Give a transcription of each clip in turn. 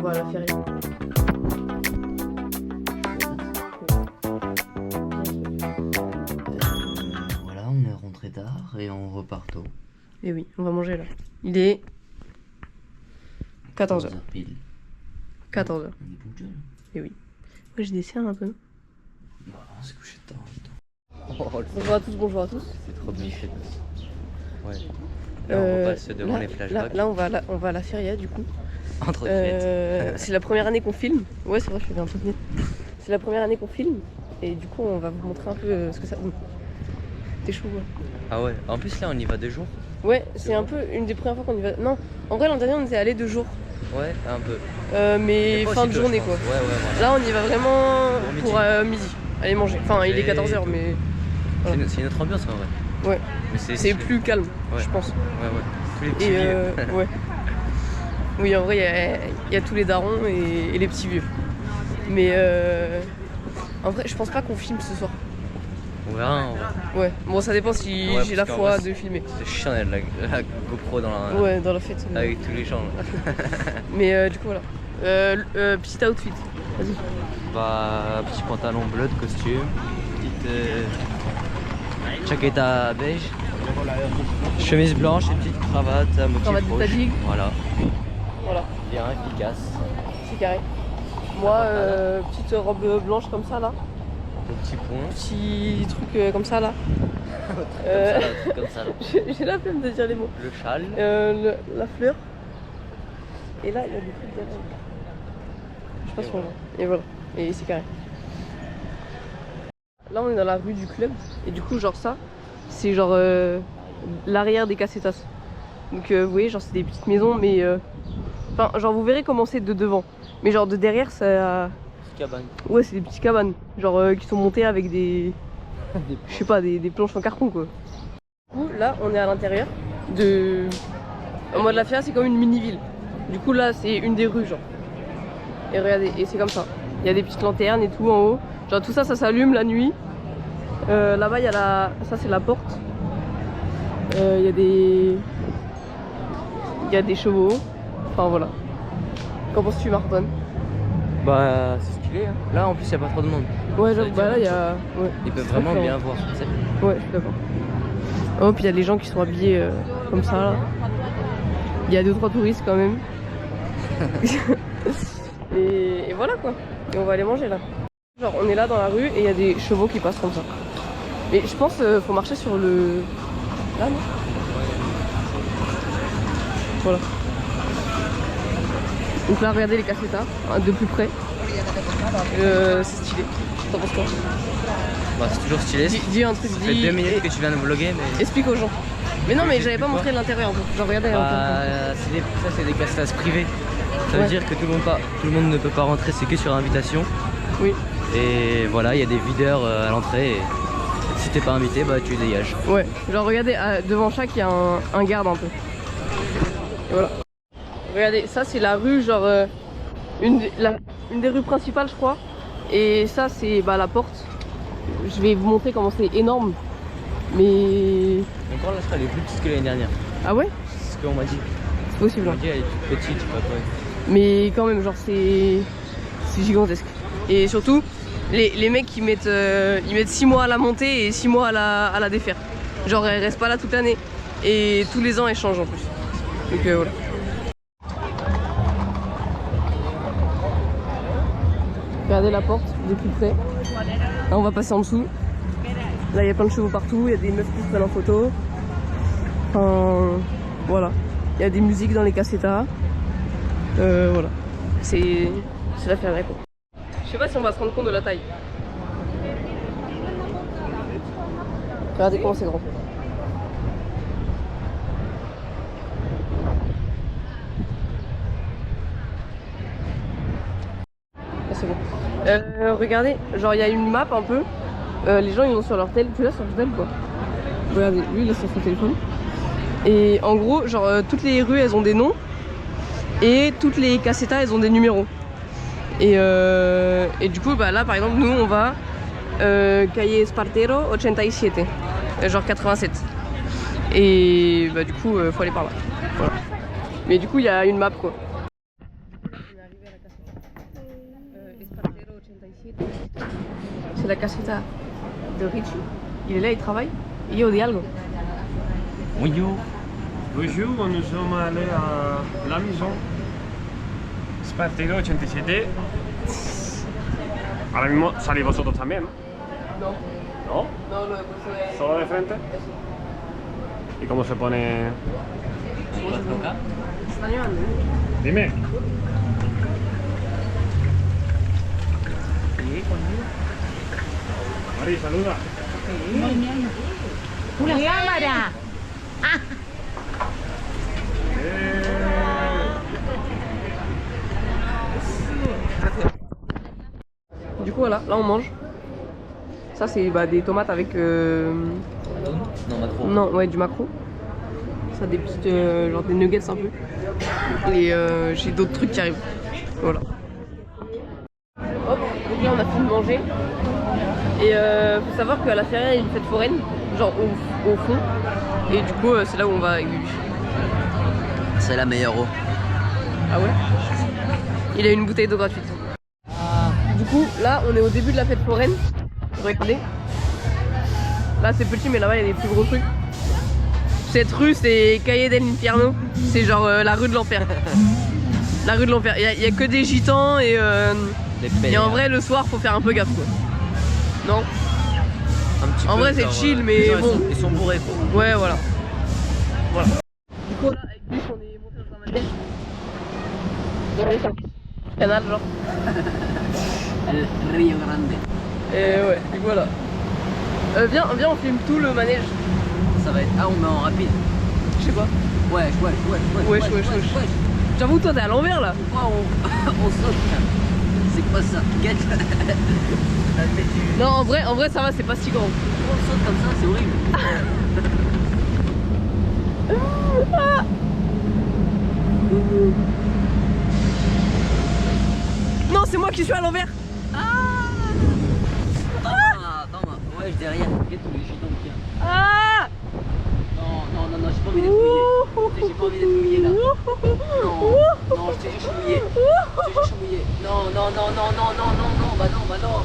va à la feria. Voilà, on est rentré tard et on repart tôt. Et oui, on va manger là. Il est 14h. 14h pile. 14h. On est ponctuel. Et oui. Moi j'ai des cernes un peu. Bah, on s'est couché tard en même temps. Bonjour à tous, bonjour à tous. C'est trop biché. Ouais. Là, on repasse devant les flashbacks. Là, on va à la feria du coup. Entre fêtes. C'est la première année qu'on filme. Ouais, c'est vrai, je fais bien tout venir. C'est la première année qu'on filme. Et du coup, on va vous montrer un peu ce que ça. T'es chaud, ouais. Ah ouais, en plus là, on y va 2 jours. Ouais, c'est un peu une des premières fois qu'on y va. Non, en vrai, l'an dernier, on était allé 2 jours. Ouais, un peu. Mais fin de journée, quoi. Ouais, voilà. Là, on y va vraiment pour midi. Aller manger. Enfin, il est Et 14h, mais. Voilà. C'est une autre ambiance en vrai. Ouais. Mais c'est plus calme, ouais. Je pense. Ouais. Tous les petits vieux. Ouais. Oui, en vrai, il y a tous les darons et les petits vieux. Mais en vrai, je pense pas qu'on filme ce soir. On verra. Ouais, bon, ça dépend si j'ai la foi de filmer. C'est chiant la GoPro dans la. Ouais, dans la fête. Avec tous les gens. Mais du coup, voilà. Petit outfit. Vas-y. Bah, petit pantalon bleu de costume. Petite chaqueta beige. Chemise blanche et petite cravate à motif Cravate de rouge. tadigue. Voilà. Voilà. Bien efficace. C'est carré. Moi, petite robe blanche comme ça là. Le petit point. Petit truc comme ça là. Comme ça. J'ai la flemme de dire les mots. Le châle. La fleur. Et là, il y a des trucs derrière. Je sais pas si on voit. Et voilà. Et c'est carré. Là, on est dans la rue du club. Et du coup, genre ça, c'est genre l'arrière des casetas. Donc, vous voyez, genre c'est des petites maisons, mais. Enfin, genre vous verrez comment c'est de devant. Mais genre de derrière, ça. Cabane. Ouais, c'est des petites cabanes. Genre qui sont montées avec des. Je sais pas, des planches en carton quoi. Du coup, là, on est à l'intérieur de. En mode la Feria, c'est comme une mini-ville. Du coup, là, c'est une des rues, genre. Et regardez, et c'est comme ça. Il y a des petites lanternes et tout en haut. Genre tout ça, ça s'allume la nuit. Là-bas, il y a la. Ça, c'est la porte. Il y a des. Il y a des chevaux. Enfin voilà. Qu'en penses-tu, Martin? Bah, c'est stylé. Hein. Là, en plus, il n'y a pas trop de monde. Ouais, genre, bah là, il y a. Ouais. Ils peuvent vraiment bien voir. Ouais, je suis d'accord. Oh, puis il y a les gens qui sont habillés comme ça là. Il y a 2-3 touristes quand même. et voilà quoi. Et on va aller manger là. Genre on est là dans la rue et il y a des chevaux qui passent comme ça. Mais je pense faut marcher sur le. Là non. Voilà. Donc là regardez les casetas de plus près. C'est stylé. T'en penses quoi? Bah, c'est toujours stylé. Dis un truc. Ça fait 2 minutes que tu viens de vlogger, mais. Explique aux gens. Mais non, mais j'avais pas montré l'intérieur. Genre regardez. Ça c'est des casetas privées. Ça veut dire que tout le monde ne peut pas rentrer, c'est que sur invitation. Oui. Et voilà, il y a des videurs à l'entrée. Et si t'es pas invité, bah tu dégages. Ouais. Genre regardez, devant chaque il y a un garde un peu. Et voilà. Regardez, ça c'est la rue, genre une des rues principales, je crois. Et ça c'est la porte. Je vais vous montrer comment c'est énorme. Mais. Encore là, je crois, elle est plus petite que l'année dernière. Ah ouais? C'est ce qu'on m'a dit. C'est possible. On m'a dit, elle est toute petite, je sais pas quoi. Mais quand même, genre c'est gigantesque. Et surtout, les mecs ils mettent 6 mois à la monter et 6 mois à la défaire. Genre elle reste pas là toute l'année. Et tous les ans elle change en plus. Donc voilà. Regardez la porte de plus près. Là on va passer en dessous. Là il y a plein de chevaux partout, il y a des meufs qui se prennent en photo. Enfin voilà. Il y a des musiques dans les casetas. Voilà. C'est la feria quoi. Je sais pas si on va se rendre compte de la taille. Regardez comment c'est grand. Ah, c'est bon. Regardez, genre il y a une map un peu. Les gens ils ont sur leur tel. Tu l'as sur ton tel quoi? Regardez, lui il est sur son téléphone. Et en gros, genre toutes les rues elles ont des noms. Et toutes les casetas elles ont des numéros. Et du coup là par exemple nous on va Calle Espartero 87, genre 87. Et du coup faut aller par là. Voilà. Mais du coup il y a une map quoi. On est arrivé à la C'est la caseta de Richie. Il est là, il travaille. Et yo de algo. Bonjour. Bonjour, nous sommes allés à la maison. Spartero 87. Ahora mismo salís vosotros también, ¿no? No. ¿No? No, lo he puesto de... ¿Solo de frente? ¿Y cómo se pone? Se está llevando. Dime. Mari, saluda. ¡Una cámara! Du coup voilà, là on mange. Ça c'est des tomates avec... Non, macro. Non, ouais, du maquereau. Ça des petites... genre des nuggets un peu. Et j'ai d'autres trucs qui arrivent. Voilà. Hop, donc là on a fini de manger. Et faut savoir qu'à la Feria il y a une fête foraine, genre au fond. Et du coup c'est là où on va avec Bubu. C'est la meilleure eau. Ah ouais? Il a une bouteille d'eau gratuite. Du coup là on est au début de la fête foraine. Regardez. Là c'est petit mais là-bas il y a des plus gros trucs. Cette rue c'est Calle del Infierno. C'est genre la rue de l'enfer. La rue de l'enfer. Il y a que des gitans et en vrai le soir faut faire un peu gaffe quoi. Non? Un petit En peu, vrai c'est genre, chill mais bon. Ils sont bourrés quoi. Ouais voilà. Voilà. Du coup là avec lui on est monté dans un manège. Regardez ça. Canal genre. El Rio Grande. Et ouais, du coup voilà. Viens on filme tout le manège. Ça va être. Ah, on met en rapide. Je sais pas. Wesh. J'avoue toi t'es à l'envers là. Pourquoi on saute? C'est quoi ça? Get. Non en vrai ça va, c'est pas si grand. On saute comme ça, c'est horrible. Non c'est moi qui suis à l'envers. Attends, ouais, derrière. Get tous les gitans qu'il y a. Ah Non, j'ai pas envie d'être mouillé. J'ai pas envie d'être mouillé là. Non, je te dis que je suis mouillé. Non.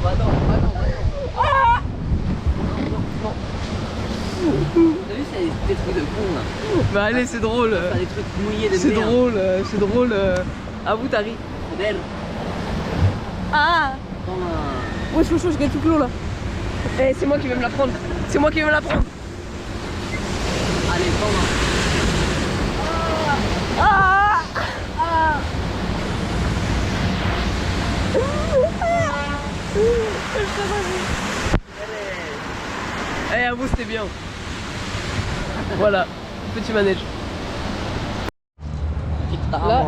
Bah non. T'as vu, c'est des trucs de con là. Bah allez c'est drôle. Faire des trucs mouillés de C'est merde. drôle. À vous Tari. Joder. Ah Attends, ouais je gagne tout l'eau là. Eh c'est moi qui vais me la prendre. allez, prends-moi. Eh à vous c'était bien. Voilà, petit manège. Là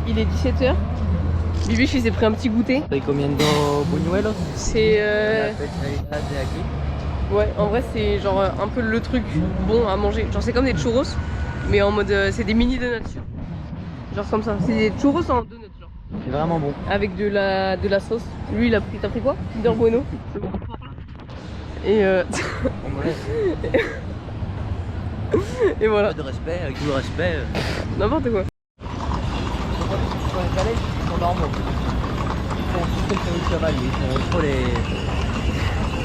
il est 17h. Bibiche il s'est pris un petit goûter. Estoy comiendo buñuelos. C'est La especialidad de aquí. ouais en vrai c'est genre un peu le truc bon à manger. Genre c'est comme des churros mais en mode c'est des mini donuts. Genre comme ça. C'est des churros en donuts genre. C'est vraiment bon. Avec de la sauce. Lui il a pris. T'as pris quoi? Kinder Bueno. Le gros porc là. Et On me laisse. et voilà. Pas de respect, avec tout le respect. N'importe quoi. Sur les calèches, ils sont normaux. Ils font tout comme le cheval, ils font trop les.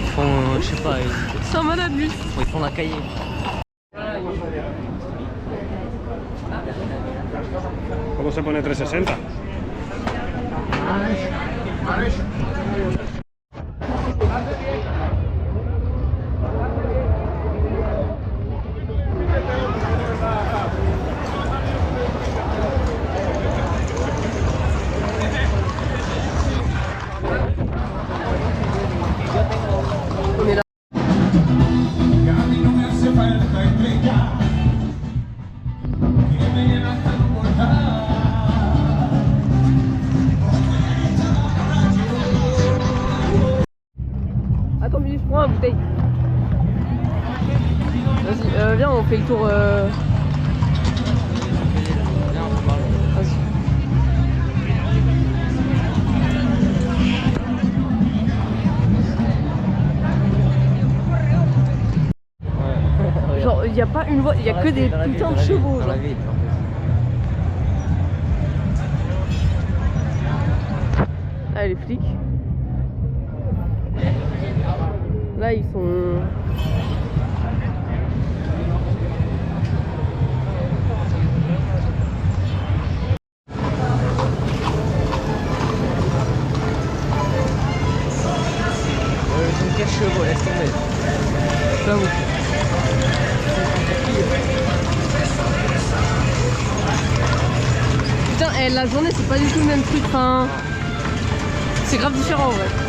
Ils font, je sais pas, C'est un malade lui. ils font la cahier. ¿Cómo se pone 360? On est là. Attends, je prends la bouteille. Vas-y, viens, on fait le tour. Vas-y. Genre, il n'y a pas une voie, il n'y a que des putains de chevaux. Genre. Ah, les flics. là ils sont... Ils ont 4 chevaux, laisse tomber. J'avoue. Putain, la journée c'est pas du tout le même truc, enfin... C'est grave différent en vrai.